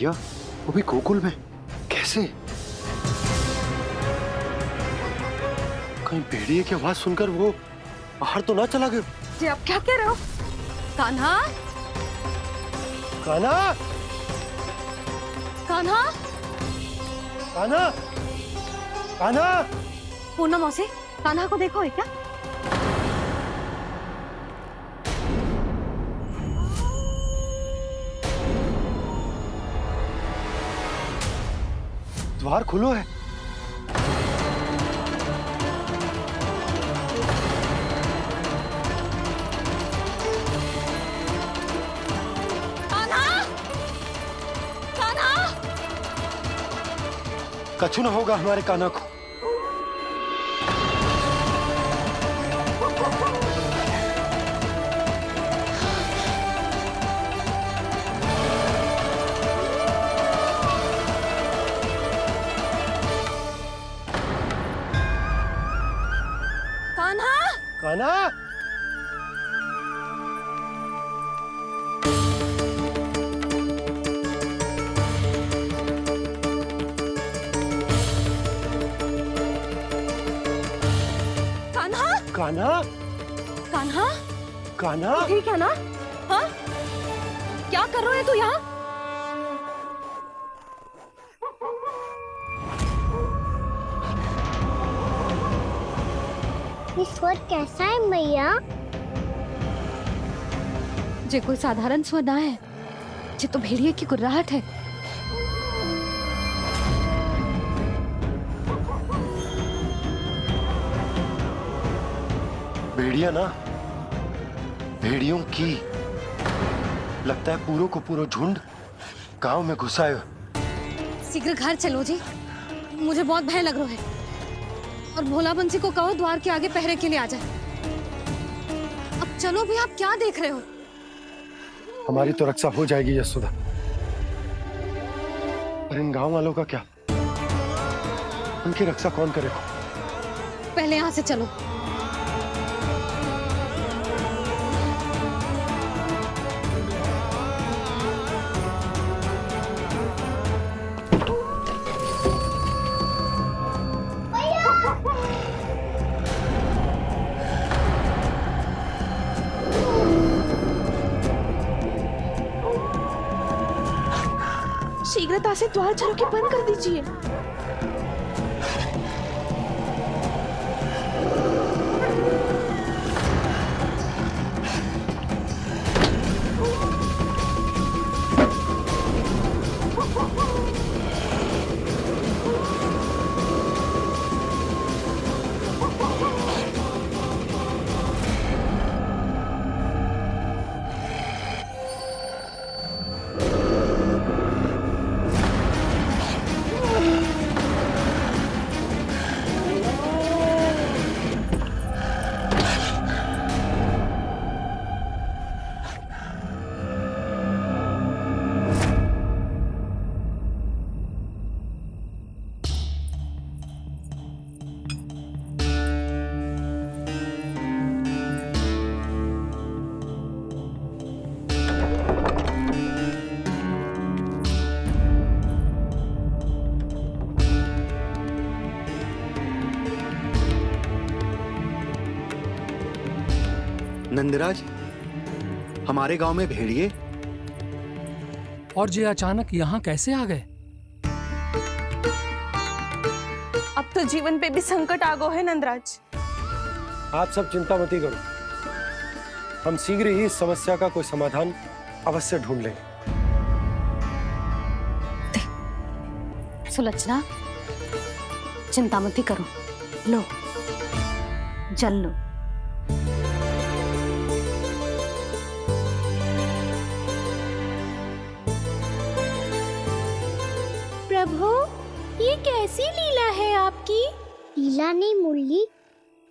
भेड़िया, वो भी गोकुल में, कैसे? कहीं भेड़िए की आवाज सुनकर वो बाहर तो ना चला गया? जी आप क्या कह रहे हो? कान्हा, कान्हा, कान्हा, कान्हा, कान्हा। पूनम मौसी, कान्हा को देखो है क्या? द्वार खुलो है। कान्हा, कान्हा, कछु ना होगा हमारे कान्हा को। कान्हा, कान्हा, कान्हा, कान्हा, कान्हा, कान्हा। ठीक है ना? हाँ? क्या कर रहे हो तू यहाँ? ये स्वर कैसा है मैया? जे कोई साधारण स्वर ना है, जे तो भेड़िए की गुर्राहट है। भेड़िया ना, भेड़ियों की, लगता है पूरो को पूरो झुंड गांव में घुसा है। शीघ्र घर चलो जी, मुझे बहुत भय लग रहा है। और भोला बंसी को कहो द्वार के आगे पहरे के लिए आ जाए। अब चलो भी, आप क्या देख रहे हो? हमारी तो रक्षा हो जाएगी यशोदा, पर इन गांव वालों का क्या? उनकी रक्षा कौन करेगा? पहले यहाँ से चलो। शीघ्रता से द्वार चारों के बंद कर दीजिए। नंदराज, हमारे गांव में भेड़िए और ये अचानक यहाँ कैसे आ गए? अब तो जीवन पे भी संकट आ गो है नंदराज। आप सब चिंता मत करो, हम शीघ्र ही इस समस्या का कोई समाधान अवश्य ढूंढ लेंगे। सुलक्षणा, चिंता मत करो, लो जल लो। प्रभु, ये कैसी लीला है आपकी? लीला नहीं मुरली,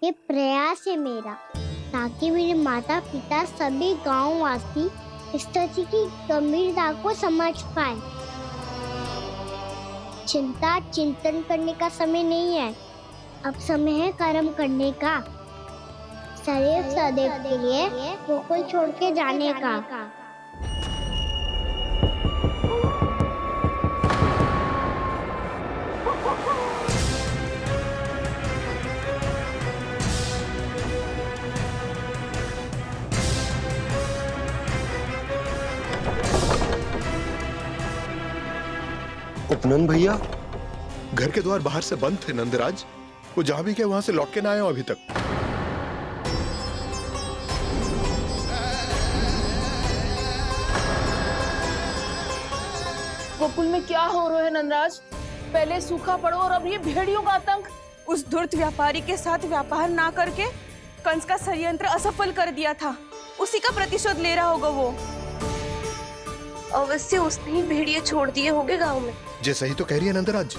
ये प्रयास है मेरा, ताकि मेरे माता पिता सभी गांव वासी इस स्थिति की गंभीरता को समझ पाए। चिंता चिंतन करने का समय नहीं है, अब समय है कर्म करने का, सदैव सदैव के लिए गोकुल छोड़ के जाने का। उपनंद भैया, घर के द्वार बाहर से बंद थे नंदराज। वो जहां भी गए वहां से लौट के ना आए हो अभी तक। गोकुल में क्या हो रहा है नंदराज? पहले सूखा पड़ो और अब ये भेड़ियों का आतंक। उस धूर्त व्यापारी के साथ व्यापार ना करके कंस का षड्यंत्र असफल कर दिया था। उसी का प्रतिशोध ले रहा होगा वो। अवश्य उसने ही भेड़िए छोड़ दिए होंगे गांव में। जे सही तो कह रही है नंदराज,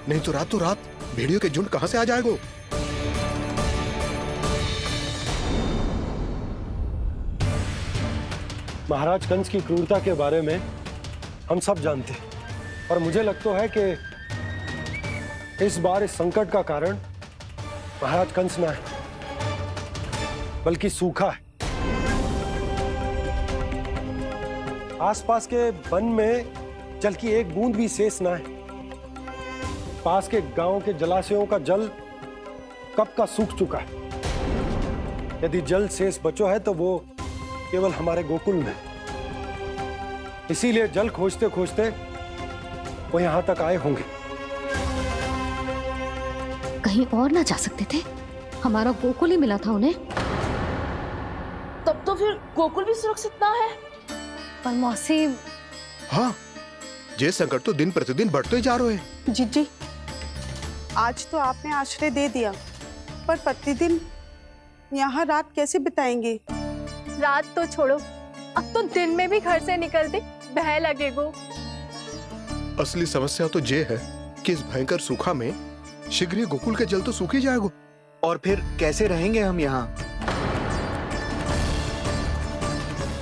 नहीं तो रात भेड़ियों के झुंड कहां से आ जाएगा। महाराज कंस की क्रूरता के बारे में हम सब जानते हैं, और मुझे लगता है कि इस बार इस संकट का कारण महाराज कंस ना है, बल्कि सूखा है। आसपास के वन में जल की एक बूंद भी शेष ना है। पास के गांव के जलाशयों का जल कब का सूख चुका है। यदि जल शेष बचो है तो वो केवल हमारे गोकुल में। इसीलिए जल खोजते खोजते वो यहां तक आए होंगे। कहीं और ना जा सकते थे? हमारा गोकुल ही मिला था उन्हें। तब तो फिर गोकुल भी सुरक्षित ना है। पर मौसी, हाँ, ये संकट तो दिन प्रतिदिन बढ़ते ही जा रहे हैं। जीजी, आज तो आपने आश्रय दे दिया, पर प्रतिदिन यहाँ रात कैसे बिताएंगे? रात तो छोड़ो, अब तो दिन में भी घर से निकलते भय लगेगो। असली समस्या तो ये है कि इस भयंकर सूखा में शीघ्र ही गोकुल के जल तो सूख ही जाएगा। और फिर कैसे रहेंगे हम यहाँ?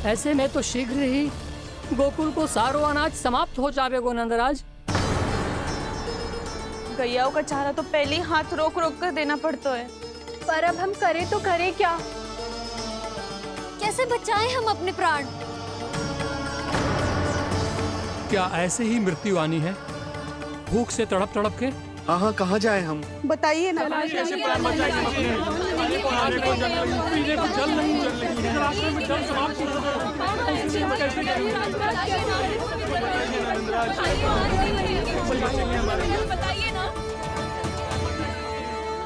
ऐसे में तो शीघ्र ही गोकुल को सारो अनाज समाप्त हो जाएगा नंदराज। गैयाओं का चारा तो पहले ही हाथ रोक रोक कर देना पड़ता है। पर अब हम करें तो करें क्या? कैसे बचाएं हम अपने प्राण? क्या ऐसे ही मृत्यु आनी है, भूख से तड़प तड़प के? हाँ, कहाँ जाए हम? बताइए ना।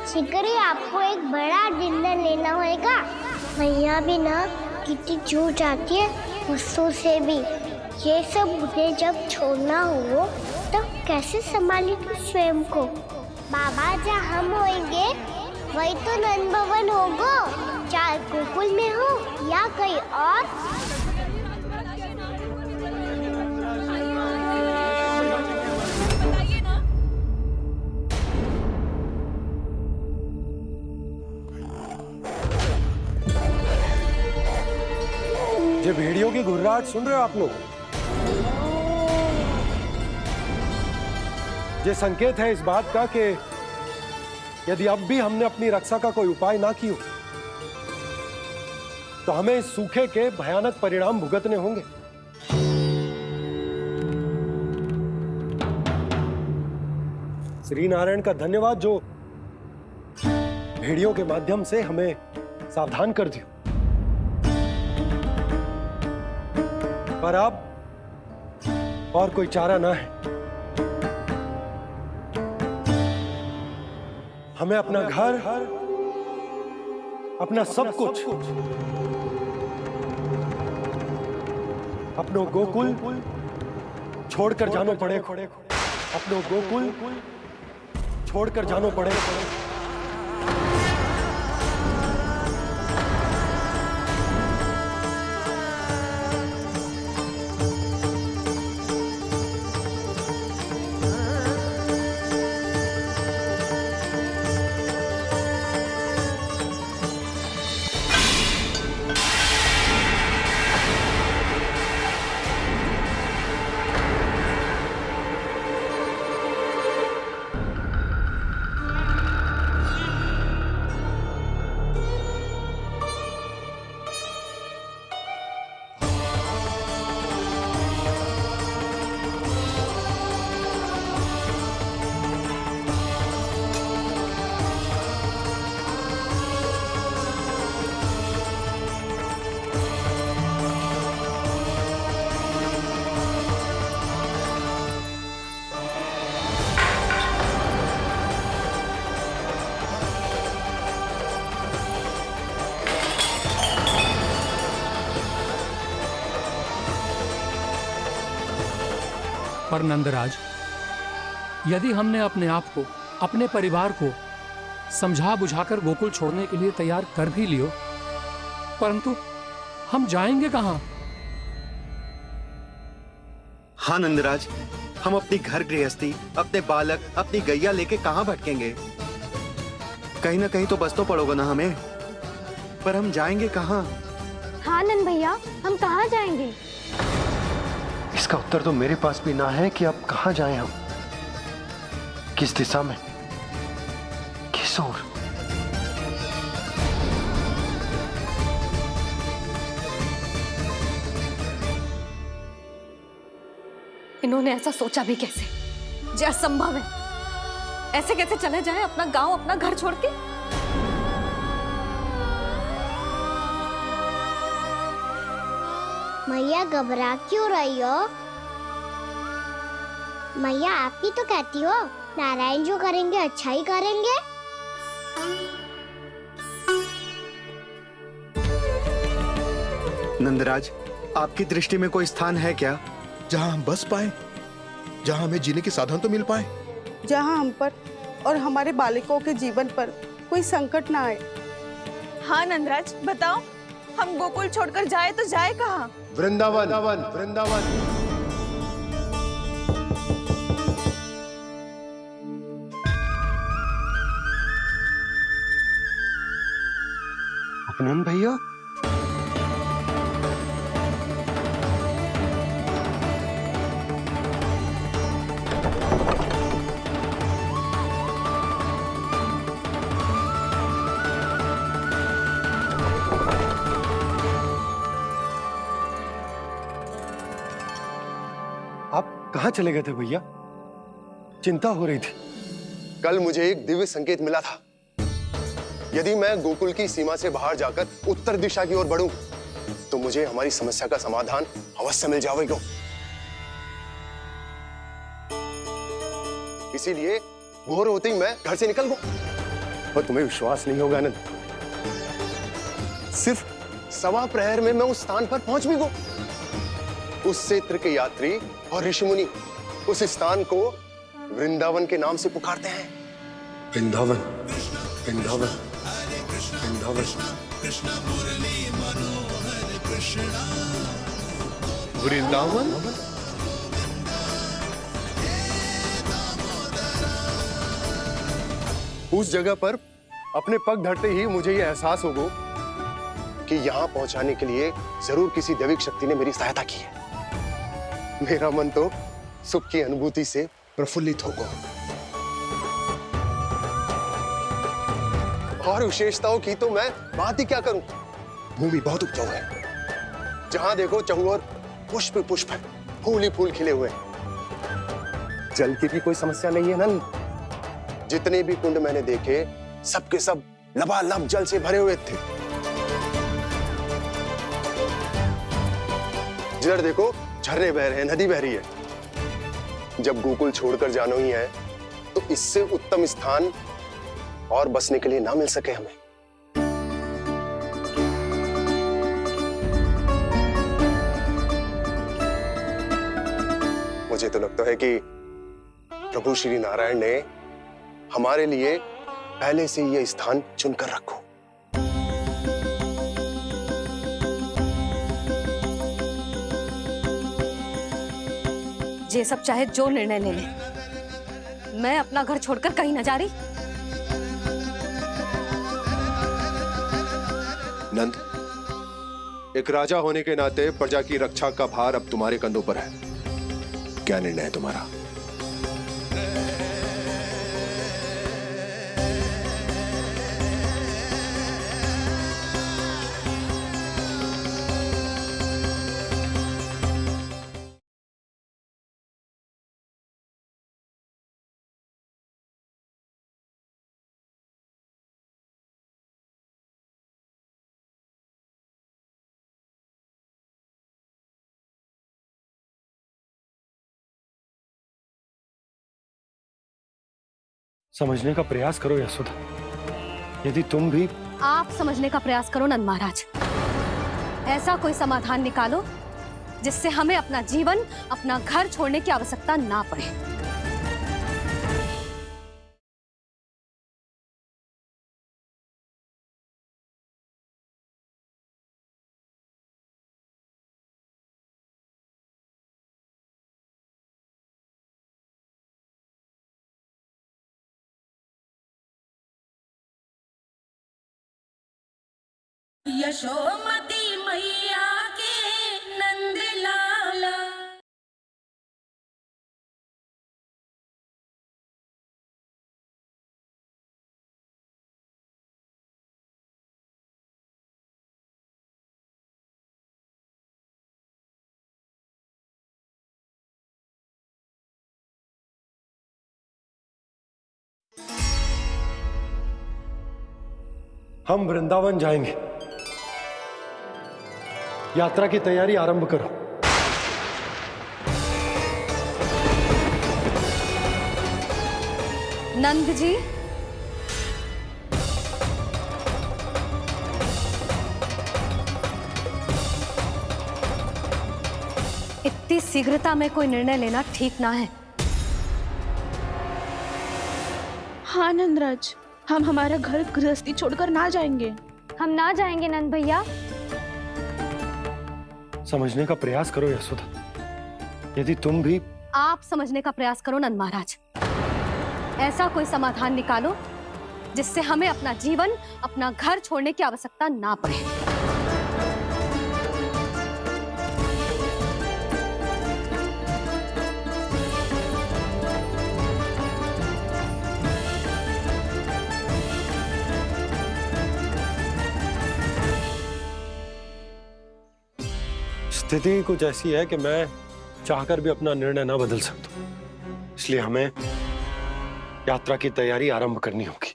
शीघ्र ही आपको एक बड़ा डिनर लेना होगा। मैया भी ना कितनी जूझ आती है गुस्सों से भी। ये सब मुझे जब छोड़ना हो तो कैसे संभालेगी स्वयं को? बाबा जहाँ हम होंगे वही तो नंद भवन होगा, चाहे गोकुल में हो या कहीं और। ये भेड़ियों की घुर्राहट सुन रहे हो आप लोग? ये संकेत है इस बात का कि यदि अब भी हमने अपनी रक्षा का कोई उपाय ना किया तो हमें इस सूखे के भयानक परिणाम भुगतने होंगे। श्री नारायण का धन्यवाद जो भेड़ियों के माध्यम से हमें सावधान कर दिया। पर अब और कोई चारा ना है। हमें अपना घर, अपना सब कुछ, अपनो गोकुल छोड़कर जानो पड़ेगा। अपनो गोकुल छोड़कर जानो पड़ेगा। पर नंदराज, यदि हमने अपने आप को, अपने परिवार को समझा बुझाकर गोकुल छोड़ने के लिए तैयार कर भी लियो, परंतु हम जाएंगे कहां? हाँ नंदराज, हम अपनी घर गृहस्थी, अपने बालक, अपनी गैया लेके कहाँ भटकेंगे? कहीं ना कहीं तो बस तो पड़ोगे ना हमें, पर हम जाएंगे कहाँ? हाँ नंद भैया, हम कहाँ जाएंगे? इसका उत्तर तो मेरे पास भी ना है कि अब कहाँ जाएं हम, किस दिशा में, किस ओर। इन्होंने ऐसा सोचा भी कैसे? जो असंभव है। ऐसे कैसे चले जाएं अपना गांव, अपना घर छोड़ के? मैया घबरा क्यों रही हो? मैया आप ही तो कहती हो नारायण जो करेंगे अच्छा ही करेंगे। नंदराज, आपकी दृष्टि में कोई स्थान है क्या जहां हम बस पाए, जहां हमें जीने के साधन तो मिल पाए, जहाँ हम पर और हमारे बालकों के जीवन पर कोई संकट ना आए। हाँ नंदराज, बताओ, हम गोकुल छोड़कर जाए तो जाए कहाँ? वृंदावन, वृंदावन। उपनंद भैया, आप कहाँ चले गए थे भैया? चिंता हो रही थी। कल मुझे एक दिव्य संकेत मिला था। यदि मैं गोकुल की सीमा से बाहर जाकर उत्तर दिशा की ओर बढ़ूं, तो मुझे हमारी समस्या का समाधान अवश्य मिल जाएगा। इसीलिए भोर होते ही मैं घर से निकल गया। और तुम्हें विश्वास नहीं होगा आनंद, सिर्फ सवा प्रहर में मैं उस स्थान पर पहुंच भी गया। उस क्षेत्र के यात्री और ऋषिमुनि उस स्थान को वृंदावन के नाम से पुकारते हैं। वृंदावन, वृंदावन, वृंदावन। वृंदावन? उस जगह पर अपने पग धरते ही मुझे यह एहसास होगा कि यहां पहुंचाने के लिए जरूर किसी दैविक शक्ति ने मेरी सहायता की है। मेरा मन तो सुख की अनुभूति से प्रफुल्लित होगा। और विशेषताओं की तो मैं बात ही क्या करूं। भूमि बहुत उपजाऊ है, जहां देखो चहुओर पुष्प पुष्प है, फूल ही फूल खिले हुए हैं। जल की भी कोई समस्या नहीं है नंद। जितने भी कुंड मैंने देखे, सबके सब लबालब जल से भरे हुए थे। जिधर देखो झरने बह रहे हैं, नदी बह रही है। जब गोकुल छोड़कर जाना ही है, तो इससे उत्तम स्थान और बसने के लिए ना मिल सके हमें। मुझे तो लगता है कि प्रभु श्री नारायण ने हमारे लिए पहले से यह स्थान चुनकर रखो। ये सब चाहे जो निर्णय ले ले, मैं अपना घर छोड़कर कहीं न जा रही। नंद, एक राजा होने के नाते प्रजा की रक्षा का भार अब तुम्हारे कंधों पर है। क्या निर्णय है तुम्हारा? समझने का प्रयास करो यशोदा। यदि तुम भी आप समझने का प्रयास करो नंद महाराज। ऐसा कोई समाधान निकालो जिससे हमें अपना जीवन, अपना घर छोड़ने की आवश्यकता ना पड़े। यशोमती मैया के नंद लाला। हम वृंदावन जाएंगे। यात्रा की तैयारी आरंभ करो। नंद जी, इतनी शीघ्रता में कोई निर्णय लेना ठीक ना है। हाँ नंदराज, हम हमारा घर गृहस्थी छोड़कर ना जाएंगे। हम ना जाएंगे नंद भैया। समझने का प्रयास करो यशोदा। यदि तुम भी आप समझने का प्रयास करो नंद महाराज। ऐसा कोई समाधान निकालो जिससे हमें अपना जीवन, अपना घर छोड़ने की आवश्यकता ना पड़े। स्थिति कुछ ऐसी है कि मैं चाहकर भी अपना निर्णय ना बदल सकता, इसलिए हमें यात्रा की तैयारी आरंभ करनी होगी।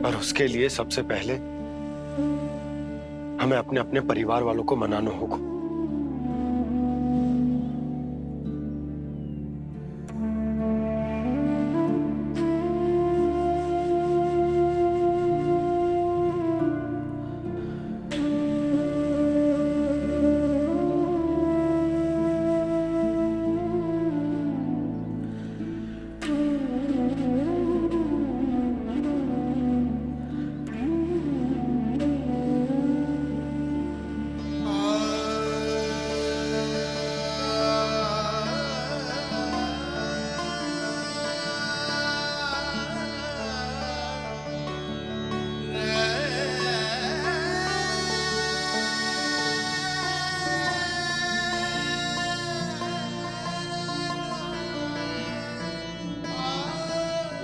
और उसके लिए सबसे पहले हमें अपने अपने परिवार वालों को मनाना होगा।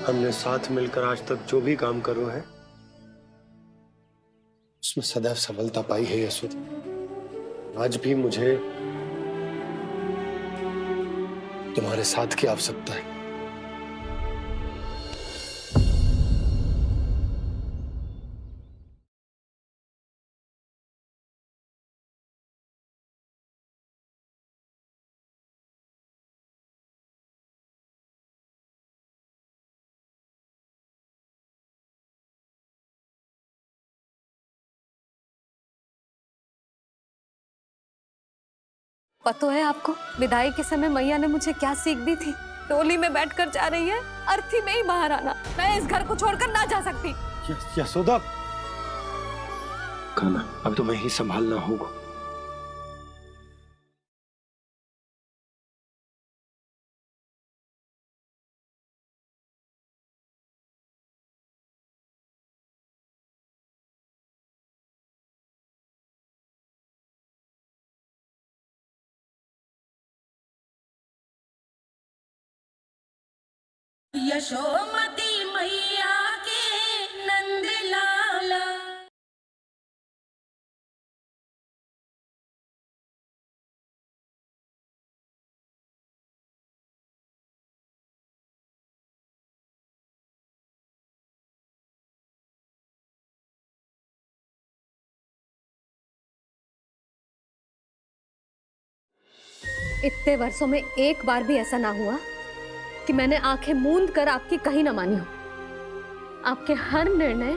हमने साथ मिलकर आज तक जो भी काम करो है उसमें सदैव सफलता पाई है यशोदा। आज भी मुझे तुम्हारे साथ की आवश्यकता है। पता है आपको विदाई के समय मैया ने मुझे क्या सीख दी थी? टोली में बैठकर जा रही है, अर्थी में ही बाहर आना। मैं इस घर को छोड़कर ना जा सकती। यशोदा, खाना अब तुम्हें ही संभालना होगा। यशोमती मैया के नंद लाला। इतने वर्षों में एक बार भी ऐसा ना हुआ कि मैंने आंखें मूंद कर आपकी कहीं ना मानी हो। आपके हर निर्णय,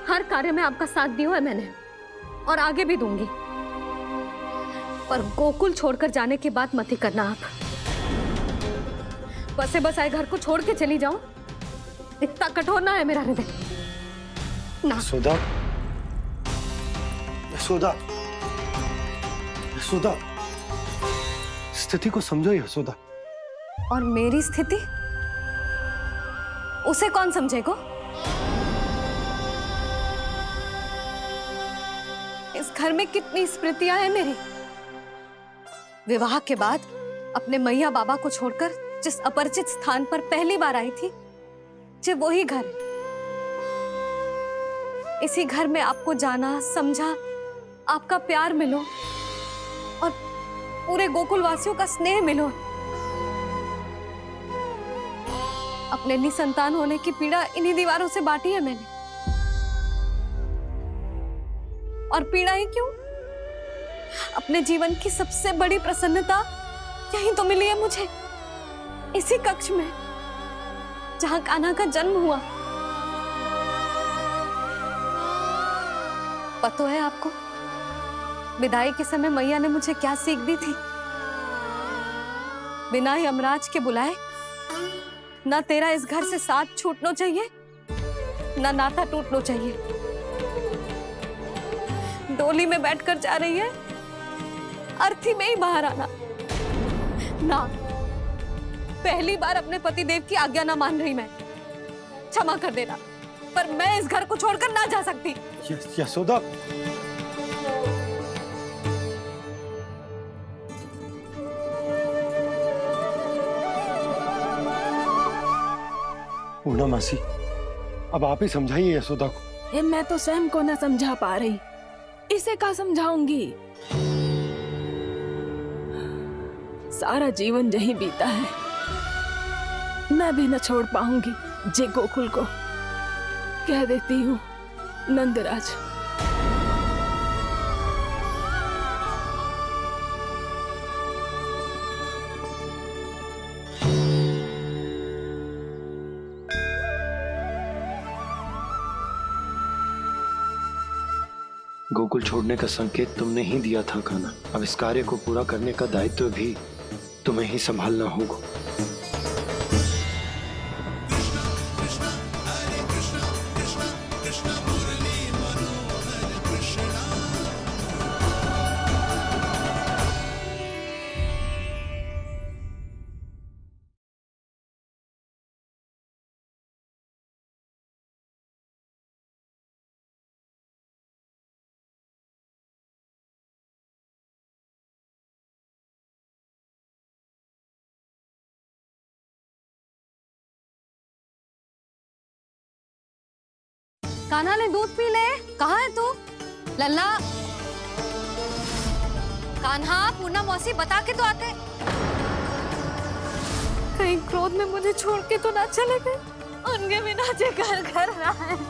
हर कार्य में आपका साथ दिया है मैंने, और आगे भी दूंगी। पर गोकुल छोड़कर जाने की बात मत ही करना आप। बसे बसाए घर को छोड़ के चली जाऊं, इतना कठोर ना है मेरा हृदय ना। यशोदा, यशोदा, यशोदा, स्थिति को समझो यशोदा। और मेरी स्थिति उसे कौन समझेगा? इस घर में कितनी स्मृतियां हैं मेरी। विवाह के बाद अपने मैया बाबा को छोड़कर जिस अपरिचित स्थान पर पहली बार आई थी, जो वही घर है। इसी घर में आपको जाना, समझा, आपका प्यार मिलो और पूरे गोकुल वासियों का स्नेह मिलो। अपने निसंतान होने की पीड़ा इन्हीं दीवारों से बांटी है मैंने। और पीड़ा ही क्यों? अपने जीवन की सबसे बड़ी प्रसन्नता यही तो मिली है मुझे, इसी कक्ष में जहां कान्हा का जन्म हुआ। पता है आपको विदाई के समय मैया ने मुझे क्या सीख दी थी? बिना यमराज के बुलाए ना तेरा इस घर से साथ छूटना चाहिए, ना नाता टूटना चाहिए। डोली में बैठकर जा रही है, अर्थी में ही बाहर आना ना। पहली बार अपने पतिदेव की आज्ञा ना मान रही मैं, क्षमा कर देना, पर मैं इस घर को छोड़कर ना जा सकती। यशोदा, पूर्णा मासी, अब आप ही समझाइए यशोदा को। मैं तो स्वयं को न समझा पा रही, इसे क्या समझाऊंगी? सारा जीवन यहीं बीता है, मैं भी न छोड़ पाऊंगी जे गोकुल को। कह देती हूँ नंदराज। गोकुल छोड़ने का संकेत तुमने ही दिया था कान्हा। अब इस कार्य को पूरा करने का दायित्व भी तुम्हें ही संभालना होगा। कान्हा ने दूध पी ले। कहाँ है तू? लल्ला, कान्हा, पूर्णा मौसी बता के तो आते। कहीं क्रोध में मुझे छोड़ के तो ना चले गए। उनके बिना जे घर घर रहा है।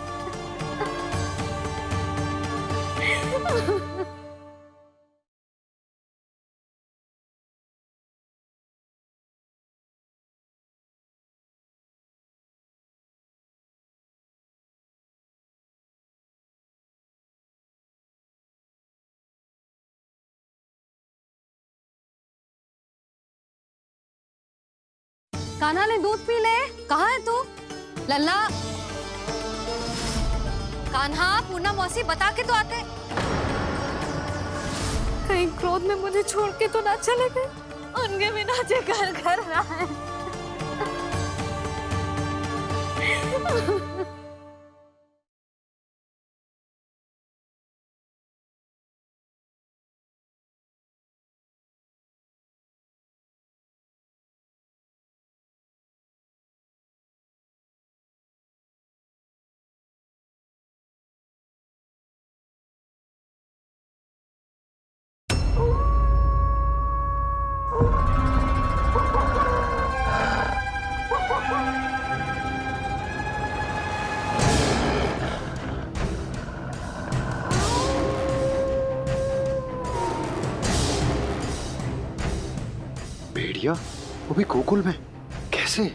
कान्हा ने दूध पी ले। कहाँ है तू? लल्ला, कान्हा, पूर्णा मौसी बता के तो आते। कहीं क्रोध में मुझे छोड़ के तो ना चले गए। उनके बिना जे घर घर रहा है। भेड़िया, वो भी गोकुल में? कैसे?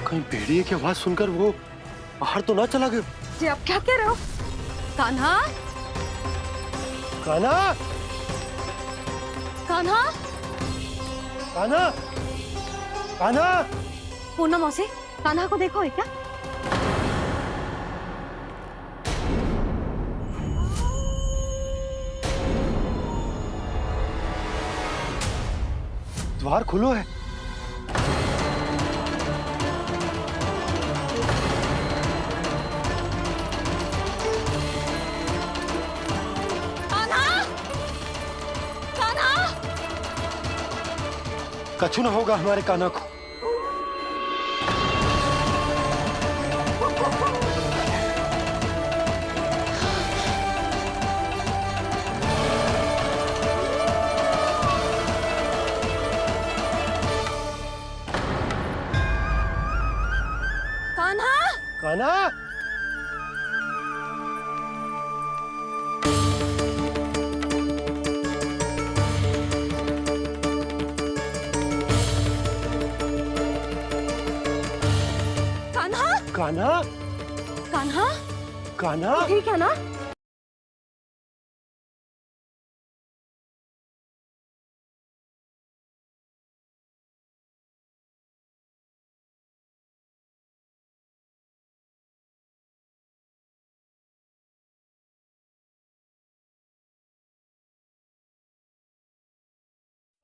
कहीं भेड़िए की आवाज सुनकर वो बाहर तो ना चला गया? जी आप क्या कह रहे हो? कान्हा, कान्हा, कान्हा, कान्हा, कान्हा। पूनम मौसी, कान्हा को देखो है क्या? द्वार खुलो है। कान्हा, कान्हा, कछु न होगा हमारे कान्हा को। कान्हा, कान्हा, कान्हा, कान्हा, कान्हा, कान्हा। ठीक है ना?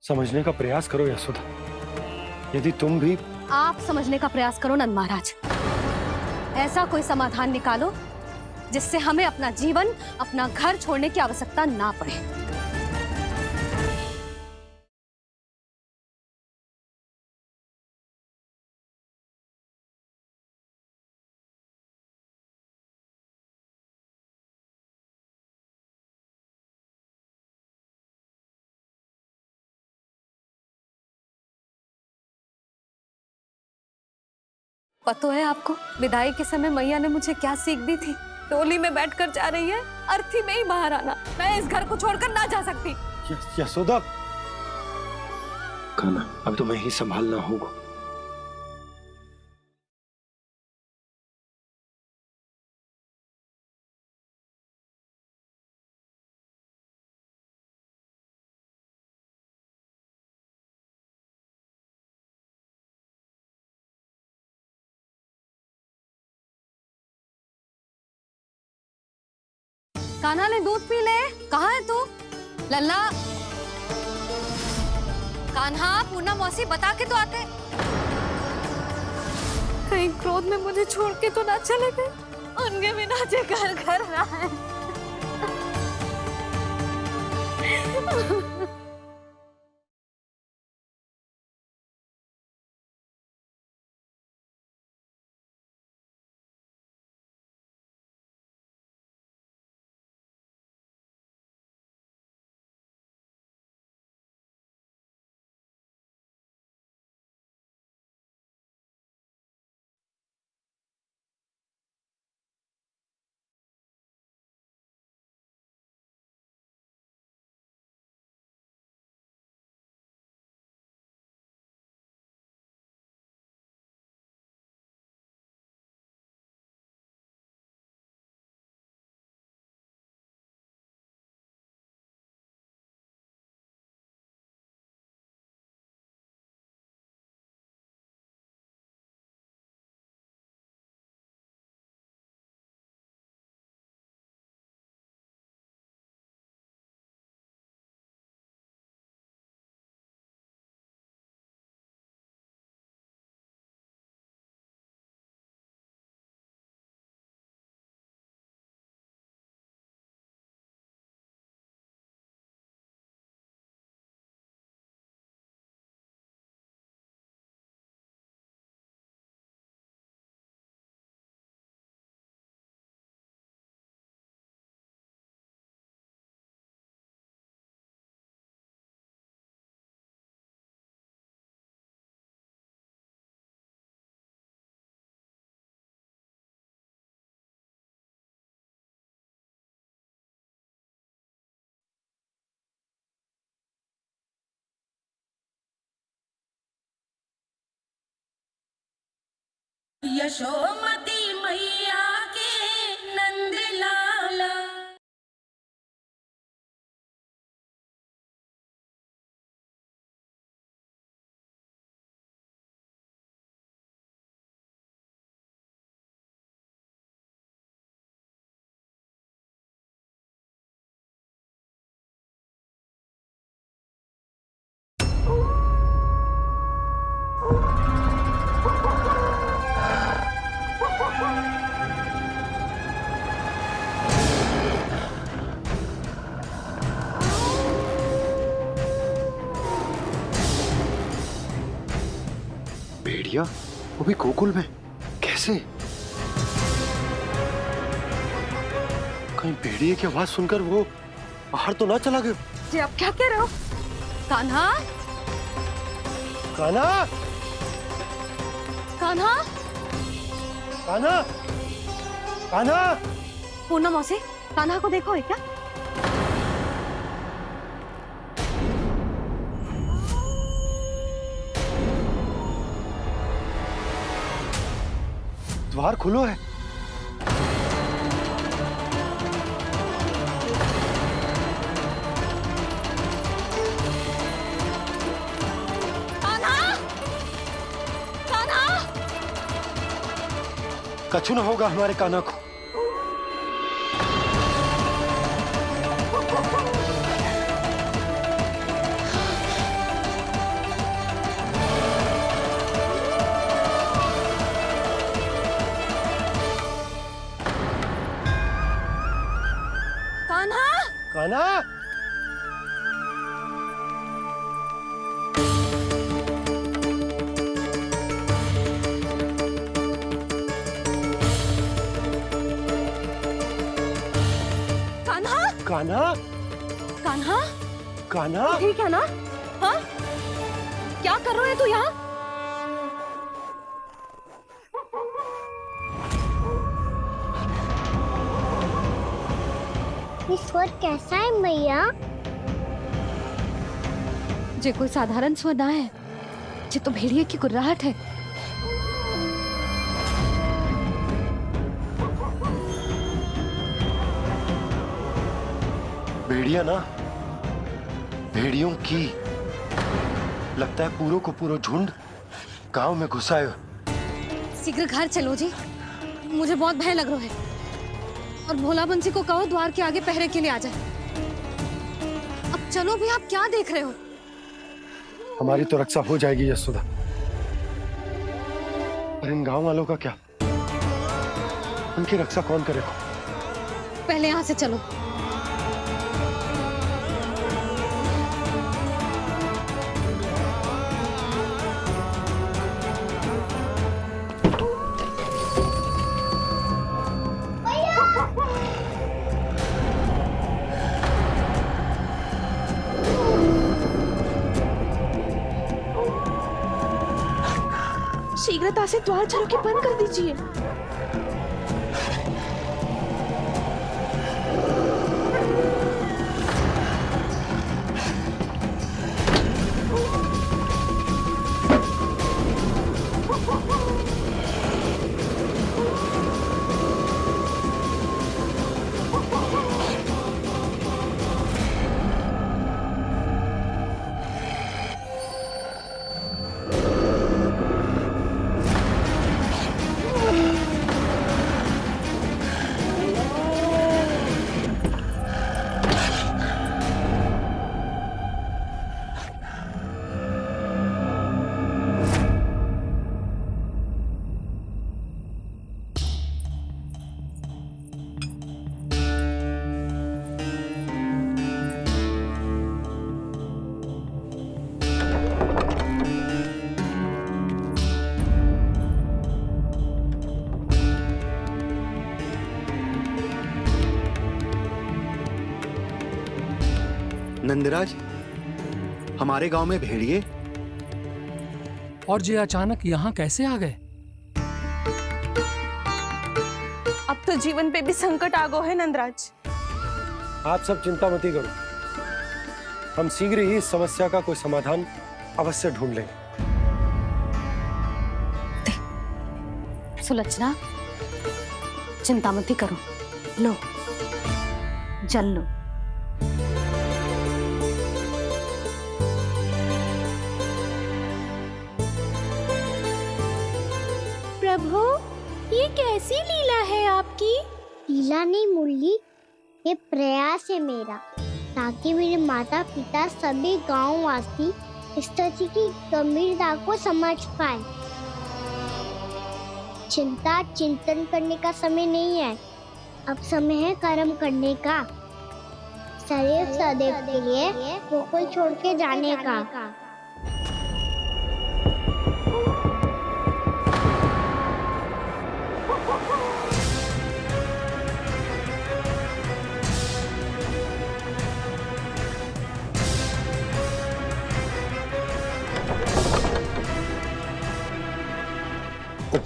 समझने का प्रयास करो यशोदा। यदि तुम भी आप समझने का प्रयास करो नंद महाराज। ऐसा कोई समाधान निकालो जिससे हमें अपना जीवन, अपना घर छोड़ने की आवश्यकता ना पड़े। पता है आपको, विदाई के समय मैया ने मुझे क्या सीख दी थी? टोली में बैठकर जा रही है, अर्थी में ही बाहर आना। मैं इस घर को छोड़कर ना जा सकती। यशोदा, कान्हा, अब तुम्हें ही संभालना होगा। कान्हा ने दूध पी ले। कहाँ है तू? लल्ला, कान्हा, पूनम मौसी बता के तो आते। कहीं क्रोध में मुझे छोड़ के तो ना चले गए। उनके बिना जे घर घर रहा है। यशोमती मैया के नंद लाला। भेड़िया, वो भी गोकुल में, कैसे? कहीं भेड़िए की आवाज सुनकर वो बाहर तो ना चला गया? जी आप क्या कह रहे हो? कान्हा, कान्हा, कान्हा, कान्हा, कान्हा। पूनम मौसी, कान्हा को देखो है क्या? द्वार खुलो है। कान्हा, कान्हा, कछु न होगा हमारे कान्हा को। कान्हा, कान्हा, कान्हा, कान्हा, कान्हा, कान्हा। ठीक है ना? हाँ? क्या कर रहे हो तू यहाँ? ये स्वर कैसा है मैया? जे कोई साधारण स्वर ना है, जे तो भेड़िए की गुर्राहट है। भेड़िया ना, भेड़ियों की। लगता है पूरो को पूरो झुंड गांव में घुसा है। शीघ्र घर चलो जी, मुझे बहुत भय लग रहा है। और भोला बंसी को कहो द्वार के आगे पहरे के लिए आ जाए। अब चलो भी, आप क्या देख रहे हो? हमारी तो रक्षा हो जाएगी यशोदा, पर इन गांव वालों का क्या? उनकी रक्षा कौन करेगा? पहले यहाँ से चलो। शीघ्रता से द्वार चलो के बंद कर दीजिए। नंदराज, हमारे गांव में भेड़िए? और ये अचानक यहाँ कैसे आ गए? अब तो जीवन पे भी संकट आ गो है नंदराज। आप सब चिंता मत करो, हम शीघ्र ही इस समस्या का कोई समाधान अवश्य ढूंढ लेंगे। सुलक्षणा, चिंता मत करो, लो जल लो। प्रभु, ये कैसी लीला है आपकी? लीला नहीं मुरली, ये प्रयास है मेरा, ताकि मेरे माता पिता सभी गांव वासी स्थिति की गंभीरता को समझ पाए। चिंता चिंतन करने का समय नहीं है, अब समय है कर्म करने का, सदैव सदैव के लिए गोकुल छोड़ के जाने का।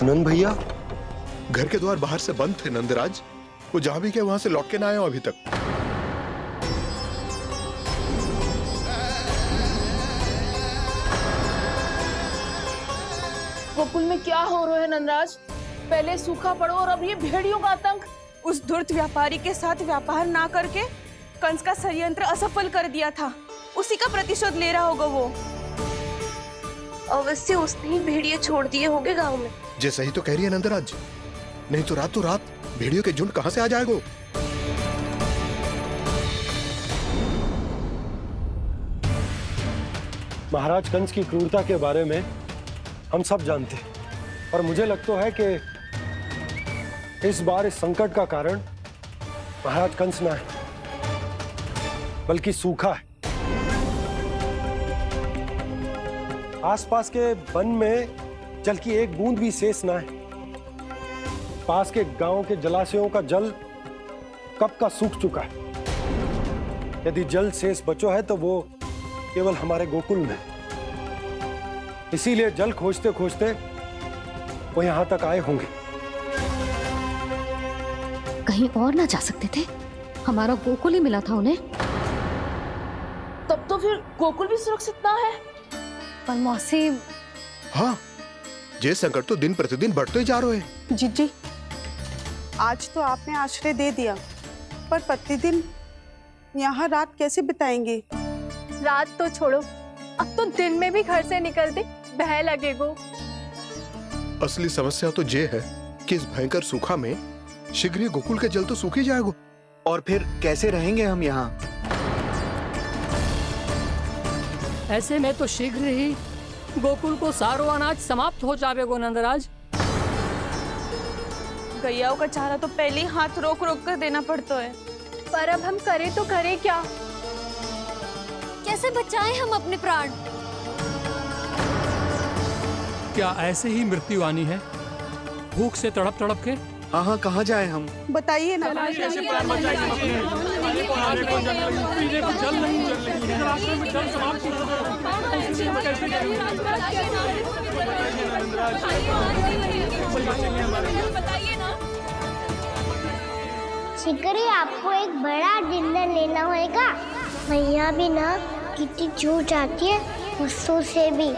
नंद भैया, घर के द्वार बाहर से बंद थे नंदराज। वो जहां भी गए वहां से लौट के ना आए हो अभी तक। गोकुल में क्या हो रहा है नंदराज? पहले सूखा पड़ो और अब ये भेड़ियों का आतंक। उस धूर्त व्यापारी के साथ व्यापार ना करके कंस का षड्यंत्र असफल कर दिया था। उसी का प्रतिशोध ले रहा होगा वो। अवश्य उसने ही भेड़िए छोड़ दिए होंगे गांव में। जैसा ही तो कह रही है नंदराज, नहीं तो रात भेड़ियों के झुंड कहां से आ जाएगा? महाराज कंस की क्रूरता के बारे में हम सब जानते हैं, और मुझे लगता है कि इस बार इस संकट का कारण महाराज कंस ना है, बल्कि सूखा है। आसपास के वन में जल की एक बूंद भी शेष ना है। पास के गांव के जलाशयों का जल कब का सूख चुका है। यदि जल शेष बचो है तो वो केवल हमारे गोकुल में। इसीलिए जल खोजते खोजते वो यहां तक आए होंगे। कहीं और ना जा सकते थे? हमारा गोकुल ही मिला था उन्हें। तब तो फिर गोकुल भी सुरक्षित ना है। पर मौसी, हाँ, ये संकट तो दिन प्रतिदिन बढ़ते ही जा रहे हैं। जीजी, आज तो आपने आश्रय दे दिया, पर प्रतिदिन यहाँ रात कैसे बिताएंगे? रात तो छोड़ो, अब तो दिन में भी घर से निकलते भय लगेगो। असली समस्या तो ये है कि इस भयंकर सूखा में शीघ्र ही गोकुल के जल तो सूख ही जाएगा। और फिर कैसे रहेंगे हम यहाँ? ऐसे में तो शीघ्र ही गोकुल को सारो अनाज समाप्त हो जाएगा नंदराज। गैयाओं का चारा तो पहले ही हाथ रोक रोक कर देना पड़ता है। पर अब हम करें तो करें क्या? कैसे बचाएं हम अपने प्राण? क्या ऐसे ही मृत्यु आनी है, भूख से तड़प तड़प के? हाँ, कहाँ जाए हम? बताइए ना। शिकारी, आपको एक बड़ा डिनर लेना होगा। भैया भी ना कितनी चूक जाती है गुस्सों से भी।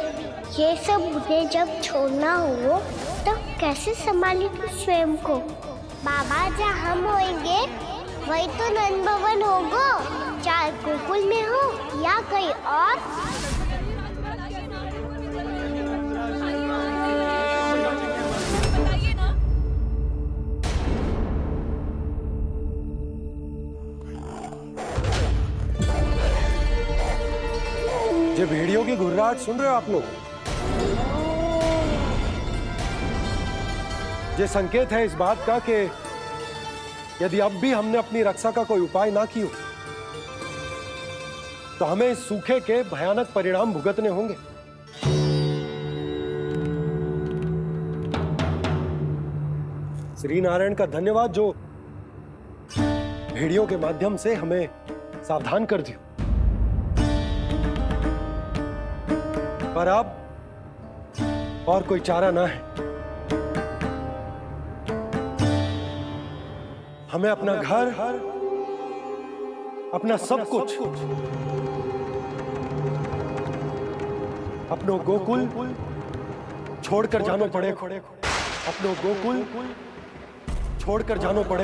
ये सब उन्हें जब छोड़ना हो तो कैसे संभालेगी स्वयं को? बाबा जहाँ हम होंगे वही तो नंद भवन होगा, चाहे गोकुल में हो या कहीं और। ये भेड़ियों की घुर्राहट सुन रहे हो आप लोग? ये संकेत है इस बात का कि यदि अब भी हमने अपनी रक्षा का कोई उपाय ना किया तो हमें इस सूखे के भयानक परिणाम भुगतने होंगे। श्री नारायण का धन्यवाद जो भेड़ियों के माध्यम से हमें सावधान कर दिया। पर अब और कोई चारा ना है। हमें अपना घर, अपना सब कुछ, अपनो गोकुल छोड़कर जानो पड़े। अपनो गोकुल छोड़कर जानो पड़े।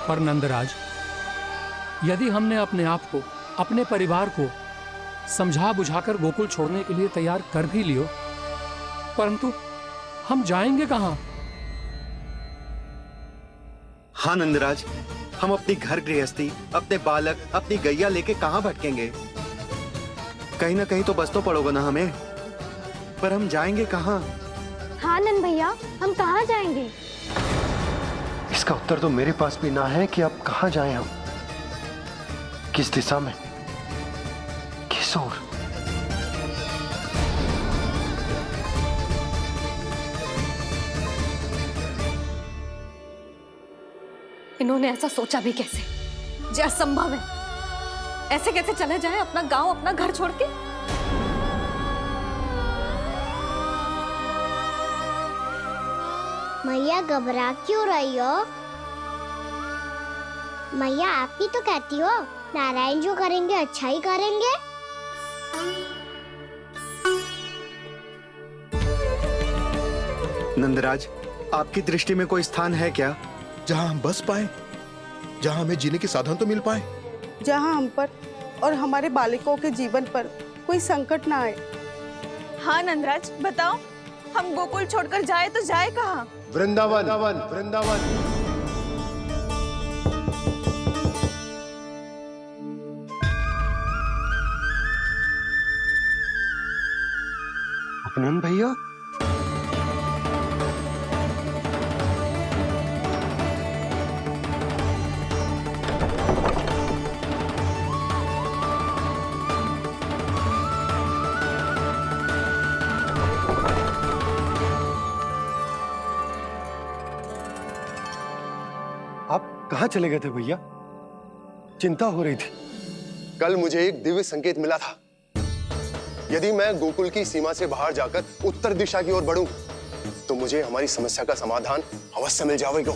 पर नंदराज, यदि हमने अपने आप को, अपने परिवार को समझा बुझाकर गोकुल छोड़ने के लिए तैयार कर भी लियो, परंतु हम जाएंगे कहां? हाँ नंदराज, हम अपनी घर गृहस्थी, अपने बालक, अपनी गैया लेके कहां भटकेंगे? कहीं ना कहीं तो बस तो पड़ोगे ना हमें, पर हम जाएंगे कहां? हाँ नंद भैया, हम कहाँ जाएंगे? इसका उत्तर तो मेरे पास भी ना है कि अब कहां जाएं हम, किस दिशा में, किस ओर। इन्होंने ऐसा सोचा भी कैसे? जो असंभव है। ऐसे कैसे चले जाएं अपना गांव, अपना घर छोड़ के? मैया घबरा क्यों रही हो? मैया आप ही तो कहती हो नारायण जो करेंगे अच्छा ही करेंगे। नंदराज, आपकी दृष्टि में कोई स्थान है क्या जहां हम बस पाए, जहां हमें जीने के साधन तो मिल पाए, जहाँ हम पर और हमारे बालकों के जीवन पर कोई संकट ना आए। हाँ नंदराज, बताओ, हम गोकुल छोड़कर जाए तो जाए कहाँ? वृंदावन, वृंदावन। उपनंद भैया, आप कहाँ चले गए थे भैया? चिंता हो रही थी। कल मुझे एक दिव्य संकेत मिला था। यदि मैं गोकुल की सीमा से बाहर जाकर उत्तर दिशा की ओर बढ़ूं, तो मुझे हमारी समस्या का समाधान अवश्य मिल जाएगा।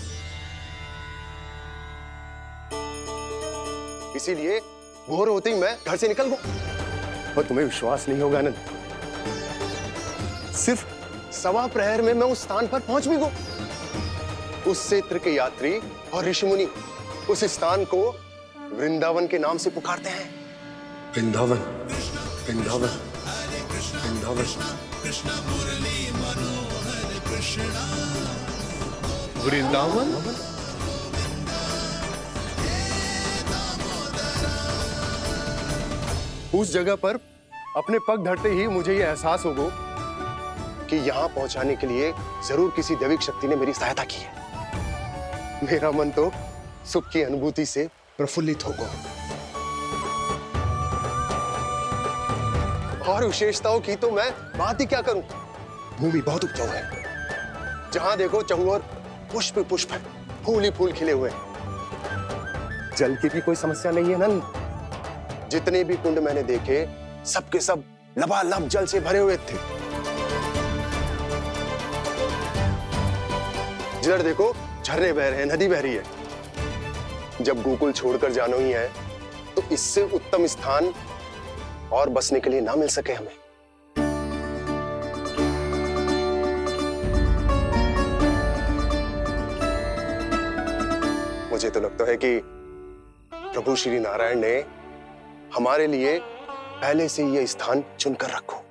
इसीलिए भोर होते ही मैं घर से निकल गया। और तुम्हें विश्वास नहीं होगा आनंद, सिर्फ 1.25 प्रहर में मैं उस स्थान पर पहुंच भी गया। उस क्षेत्र के यात्री और ऋषिमुनि उस स्थान को वृंदावन के नाम से पुकारते हैं। वृंदावन, वृंदावन, वृंदावन। वृंदावन। उस जगह पर अपने पग धरते ही मुझे यह एहसास होगा कि यहां पहुंचाने के लिए जरूर किसी दैविक शक्ति ने मेरी सहायता की है। मेरा मन तो सुख की अनुभूति से प्रफुल्लित होगा। और विशेषताओं की तो मैं बात ही क्या करूं। भूमि बहुत उपजाऊ है, जहां देखो चहुओर पुष्प पुष्प है, फूल ही फूल खिले हुए हैं। जल की भी कोई समस्या नहीं है नंद। जितने भी कुंड मैंने देखे, सबके सब लबालब जल से भरे हुए थे। जिधर देखो झरने बह रहे हैं, नदी बह रही है। जब गोकुल छोड़कर जाना ही है, तो इससे उत्तम स्थान और बसने के लिए ना मिल सके हमें। मुझे तो लगता है कि प्रभु श्री नारायण ने हमारे लिए पहले से यह स्थान चुनकर रखो।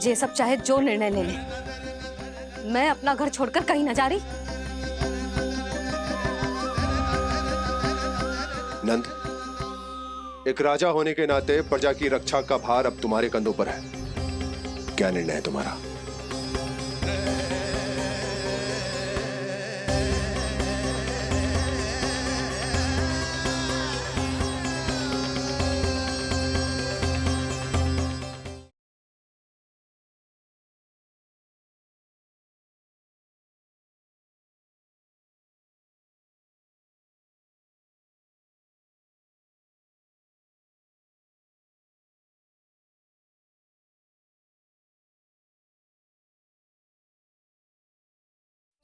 ये सब चाहे जो निर्णय ले ले, मैं अपना घर छोड़कर कहीं न जा रही। नंद, एक राजा होने के नाते प्रजा की रक्षा का भार अब तुम्हारे कंधों पर है। क्या निर्णय है तुम्हारा?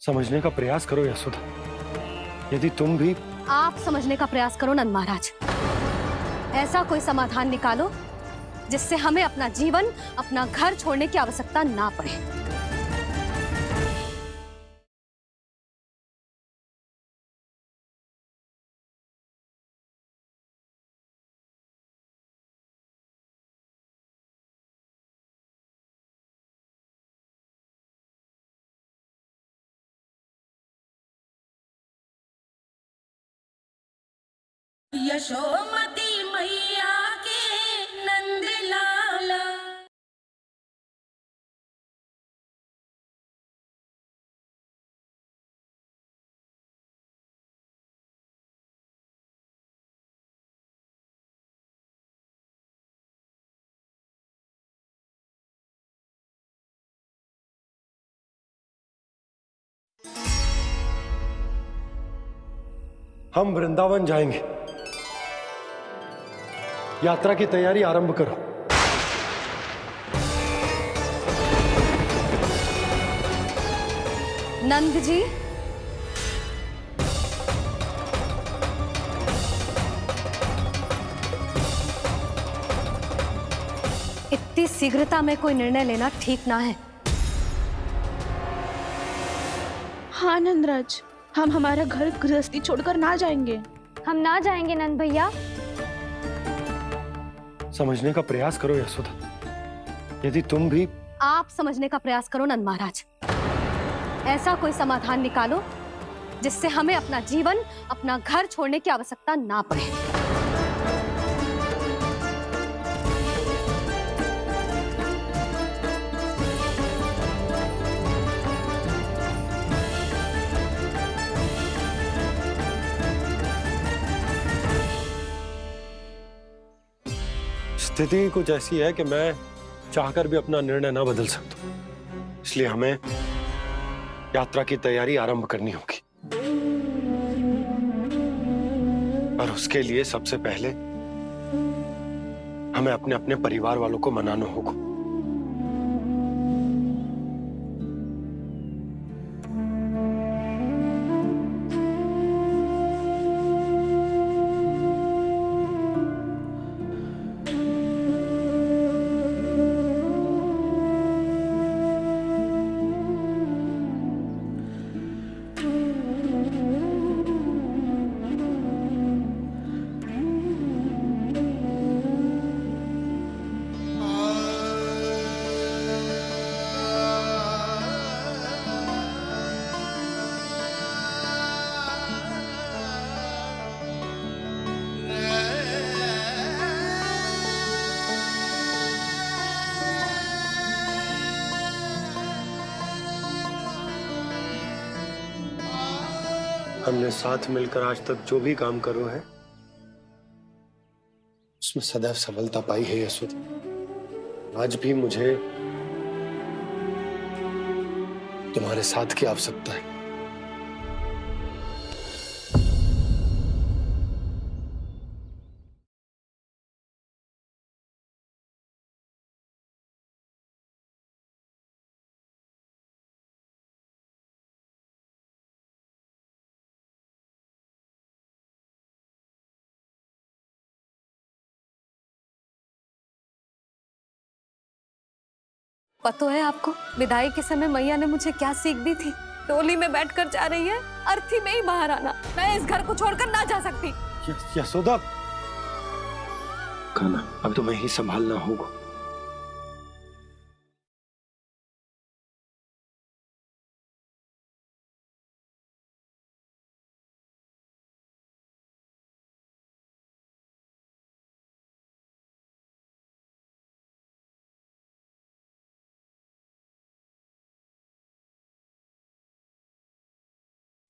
समझने का प्रयास करो यशोदा। यदि तुम भी आप समझने का प्रयास करो नंद महाराज। ऐसा कोई समाधान निकालो जिससे हमें अपना जीवन, अपना घर छोड़ने की आवश्यकता ना पड़े। यशोमती मैया के नंद लाला। हम वृंदावन जाएंगे। यात्रा की तैयारी आरंभ करो। नंद जी, इतनी शीघ्रता में कोई निर्णय लेना ठीक ना है। हाँ नंदराज, हम हमारा घर गृहस्थी छोड़कर ना जाएंगे। हम ना जाएंगे नंद भैया। समझने का प्रयास करो यशोदा। यदि तुम भी आप समझने का प्रयास करो नंद महाराज। ऐसा कोई समाधान निकालो जिससे हमें अपना जीवन, अपना घर छोड़ने की आवश्यकता ना पड़े। स्थिति कुछ ऐसी है कि मैं चाहकर भी अपना निर्णय ना बदल सकता, इसलिए हमें यात्रा की तैयारी आरंभ करनी होगी। और उसके लिए सबसे पहले हमें अपने अपने परिवार वालों को मनाना होगा। हमने साथ मिलकर आज तक जो भी काम करो है उसमें सदैव सफलता पाई है यशोदा। आज भी मुझे तुम्हारे साथ की आवश्यकता है। पता है आपको, विदाई के समय मैया ने मुझे क्या सीख दी थी? टोली में बैठकर जा रही है, अर्थी में ही बाहर आना। मैं इस घर को छोड़कर ना जा सकती। यशोदा, खाना अब तुम्हें ही संभालना होगा।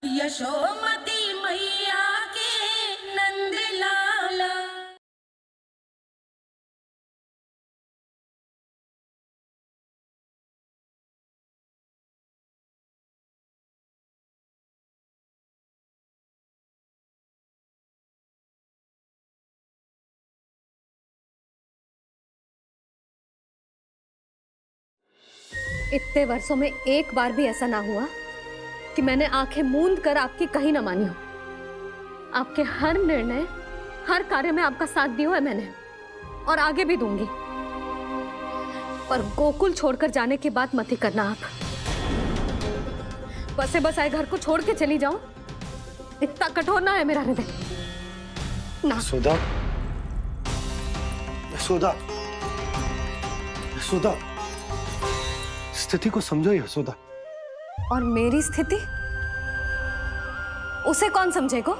यशोमती मैया के नंद लाला। इतने वर्षों में एक बार भी ऐसा ना हुआ कि मैंने आंखें मूंद कर आपकी कहीं ना मानी हो। आपके हर निर्णय, हर कार्य में आपका साथ दिया है मैंने, और आगे भी दूंगी। पर गोकुल छोड़कर जाने की बात मत ही करना आप। बसे बसाए घर को छोड़ के चली जाऊं, इतना कठोर ना है मेरा हृदय ना। यशोदा, यशोदा, यशोदा, स्थिति को समझो यशोदा। और मेरी स्थिति उसे कौन समझेगा?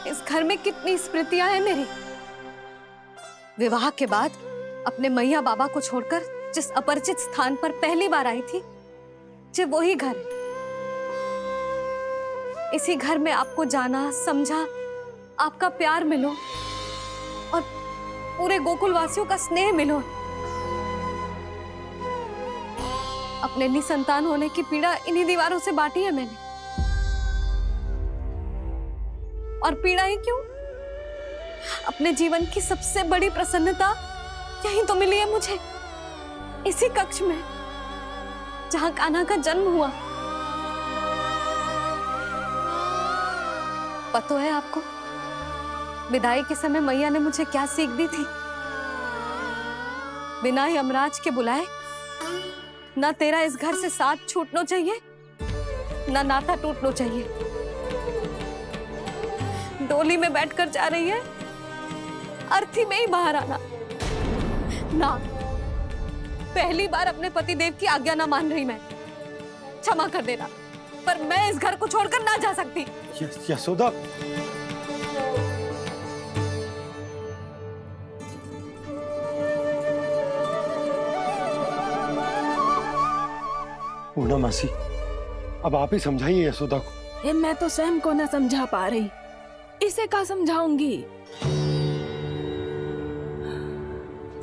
इस घर में कितनी स्मृतियां हैं मेरी। विवाह के बाद अपने मैया बाबा को छोड़कर जिस अपरिचित स्थान पर पहली बार आई थी, जो वही घर है। इसी घर में आपको जाना, समझा, आपका प्यार मिलो और पूरे गोकुल वासियों का स्नेह मिलो। अपने निसंतान होने की पीड़ा इन्हीं दीवारों से बांटी है मैंने। और पीड़ा ही क्यों? अपने जीवन की सबसे बड़ी प्रसन्नता यही तो मिली है मुझे, इसी कक्ष में जहां कान्हा का जन्म हुआ। पता है आपको विदाई के समय मैया ने मुझे क्या सीख दी थी? बिना यमराज के बुलाए ना तेरा इस घर से साथ छूटना चाहिए, ना नाता टूटना चाहिए। डोली में बैठकर जा रही है, अर्थी में ही बाहर आना ना। पहली बार अपने पतिदेव की आज्ञा ना मान रही मैं, क्षमा कर देना, पर मैं इस घर को छोड़कर ना जा सकती। यशोदा, पूर्णा मासी, अब आप ही समझाइए यशोदा को। ये मैं तो स्वयं को न समझा पा रही, इसे क्या समझाऊंगी?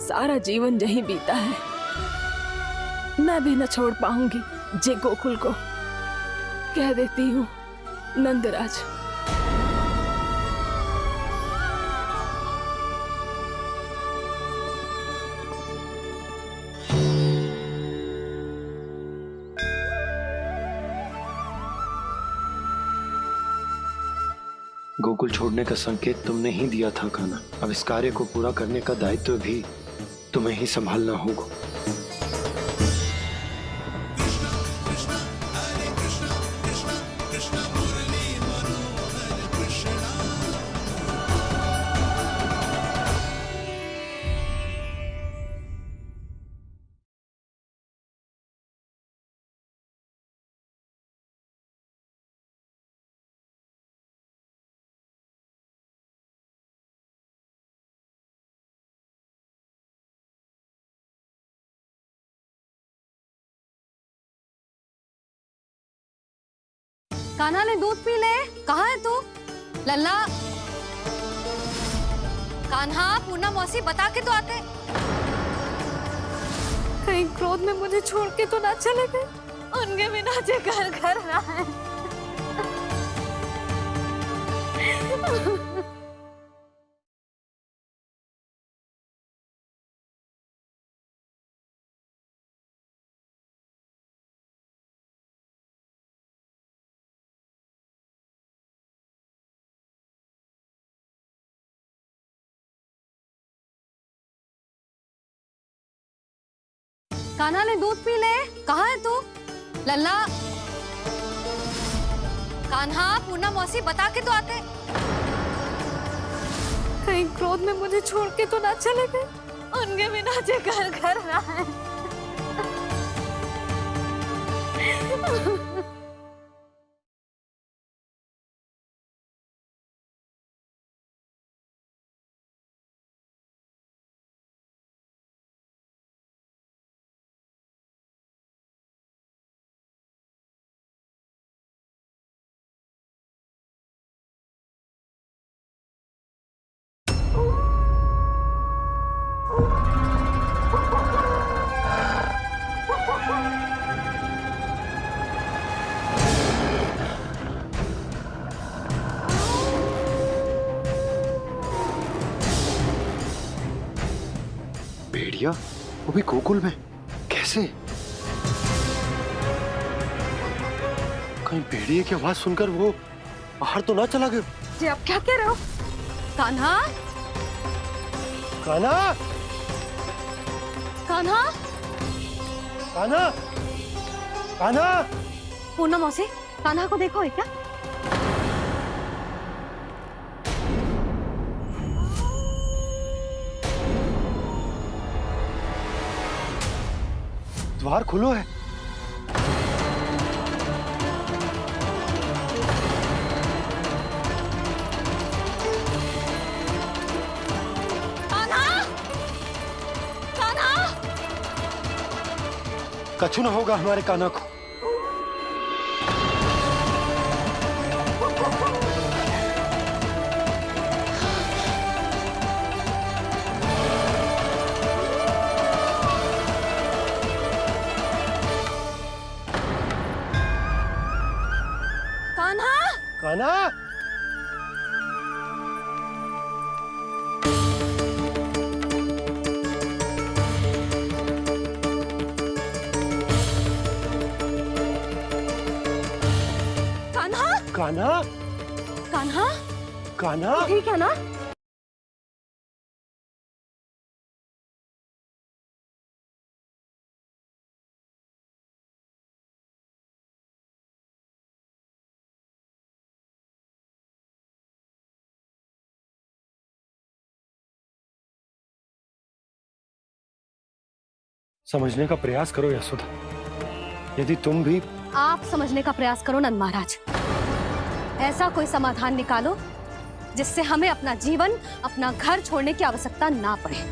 सारा जीवन यही बीता है, मैं भी न छोड़ पाऊंगी जे गोकुल को। कह देती हूँ नंदराज। गोकुल छोड़ने का संकेत तुमने ही दिया था कान्हा। अब इस कार्य को पूरा करने का दायित्व भी तुम्हें ही संभालना होगा। कान्हा ने दूध पी ले। कहाँ है तू? लल्ला, कान्हा, पूर्णा मौसी बता के तो आते। कहीं क्रोध में मुझे छोड़ के तो ना चले गए। उनके बिना जे घर घर रहा है। कान्हा ने दूध पी ले। कहाँ है तू? लल्ला, कान्हा, पूर्णा मौसी बता के तो आते। कहीं क्रोध में मुझे छोड़ के तो ना चले गए। उनके बिना जे घर घर रहा है। भेड़िया, वो भी गोकुल में? कैसे? कहीं भेड़िए की आवाज सुनकर वो बाहर तो ना चला गया? जी आप क्या कह रहे हो? कान्हा, कान्हा, कान्हा, कान्हा, कान्हा। पूनम मौसी, कान्हा को देखो है क्या? द्वार खुलो है। कान्हा, कान्हा, कछु न होगा हमारे कान्हा को। कान्हा, कान्हा, कान्हा, कान्हा, कान्हा, कान्हा। ठीक है ना? समझने का प्रयास करो यशोदा। यदि तुम भी आप समझने का प्रयास करो नंद महाराज। ऐसा कोई समाधान निकालो जिससे हमें अपना जीवन, अपना घर छोड़ने की आवश्यकता ना पड़े।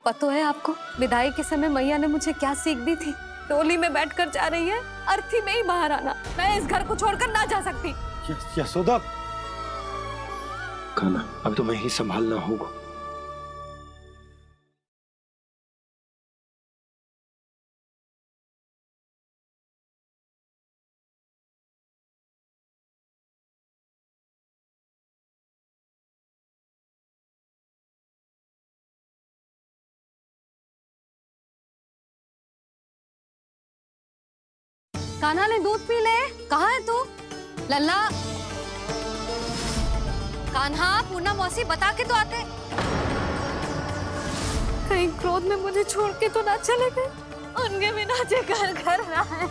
पता है आपको विदाई के समय मैया ने मुझे क्या सीख दी थी? टोली में बैठकर जा रही है, अर्थी में ही बाहर आना। मैं इस घर को छोड़कर ना जा सकती। यशोदा, कान्हा, अब तुम्हें ही संभालना होगा। कान्हा ने दूध पी ले। कहाँ है तू? लल्ला, कान्हा, पूनम मौसी बता के तो आते। कहीं क्रोध में मुझे छोड़ के तो ना चले गए। उनके बिना जे घर घर रहा है।